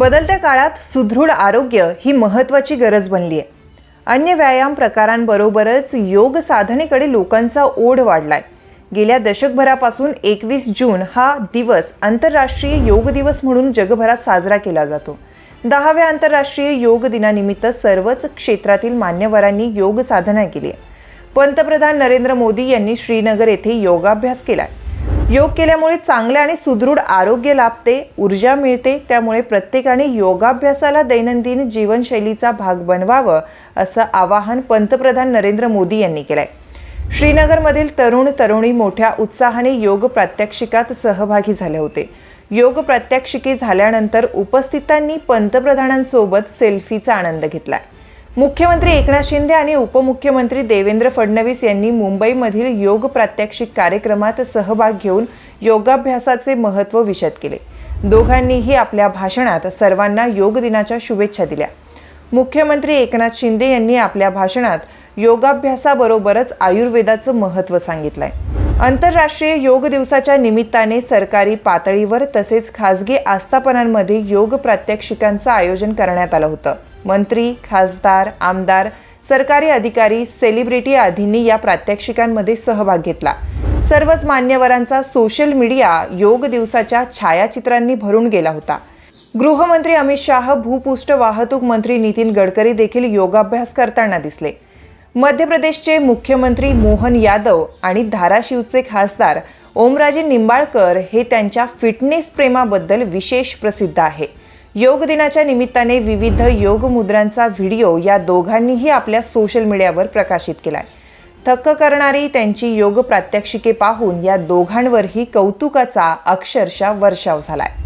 बदलत्या काळात सुदृढ आरोग्य ही महत्त्वाची गरज बनली आहे। अन्य व्यायाम प्रकारांबरोबरच योग साधनेकडे लोकांचा ओढ वाढलाय। गेल्या दशकभरापासून 21 जून हा दिवस आंतरराष्ट्रीय योग दिवस म्हणून जगभरात साजरा केला जातो। 10व्या आंतरराष्ट्रीय योग दिनानिमित्त सर्वच क्षेत्रातील मान्यवरांनी योग साधना केली आहे। पंतप्रधान नरेंद्र मोदी यांनी श्रीनगर येथे योगाभ्यास केलाय। योग केल्यामुळे चांगले आणि सुदृढ आरोग्य लाभते, ऊर्जा मिळते। त्यामुळे प्रत्येकाने योगाभ्यासाला दैनंदिन जीवनशैलीचा भाग बनवावं असं आवाहन पंतप्रधान नरेंद्र मोदी यांनी केलंय। श्रीनगरमधील तरुण तरुणी मोठ्या उत्साहाने योग प्रात्यक्षिकात सहभागी झाले होते। योग प्रात्यक्षिके झाल्यानंतर उपस्थितांनी पंतप्रधानांसोबत सेल्फीचा आनंद घेतलाय। मुख्यमंत्री एकनाथ शिंदे आणि उपमुख्यमंत्री देवेंद्र फडणवीस यांनी मुंबईमधील योग प्रात्यक्षिक कार्यक्रमात सहभाग घेऊन योगाभ्यासाचे महत्त्व विशद केले। दोघांनीही आपल्या भाषणात सर्वांना योग दिनाच्या शुभेच्छा दिल्या। मुख्यमंत्री एकनाथ शिंदे यांनी आपल्या भाषणात योगाभ्यासाबरोबरच आयुर्वेदाचं महत्त्व सांगितलंय। आंतरराष्ट्रीय योग दिवसाच्या निमित्ताने सरकारी पातळीवर तसेच खासगी आस्थापनांमध्ये योग प्रात्यक्षिकांचं आयोजन करण्यात आलं होतं। मंत्री, खासदार, आमदार, सरकारी अधिकारी, सेलिब्रिटी आदींनी या प्रात्यक्षिकांमध्ये सहभाग घेतला। सर्वच मान्यवरांचा सोशल मीडिया योग दिवसाच्या छायाचित्रांनी भरून गेला होता। गृहमंत्री अमित शाह, भूपृष्ठ वाहतूक मंत्री नितीन गडकरी देखील योगाभ्यास करताना दिसले। मध्य प्रदेशचे मुख्यमंत्री मोहन यादव आणि धाराशिवचे खासदार ओमराजे निंबाळकर हे त्यांच्या फिटनेस प्रेमाबद्दल विशेष प्रसिद्ध आहे। योग दिनाच्या निमित्ताने विविध योग मुद्रांचा व्हिडिओ या दोघांनीही आपल्या सोशल मीडियावर प्रकाशित केलाय। थक्क करणारी त्यांची योग प्रात्यक्षिके पाहून या दोघांवरही कौतुकाचा अक्षरशः वर्षाव झालाय।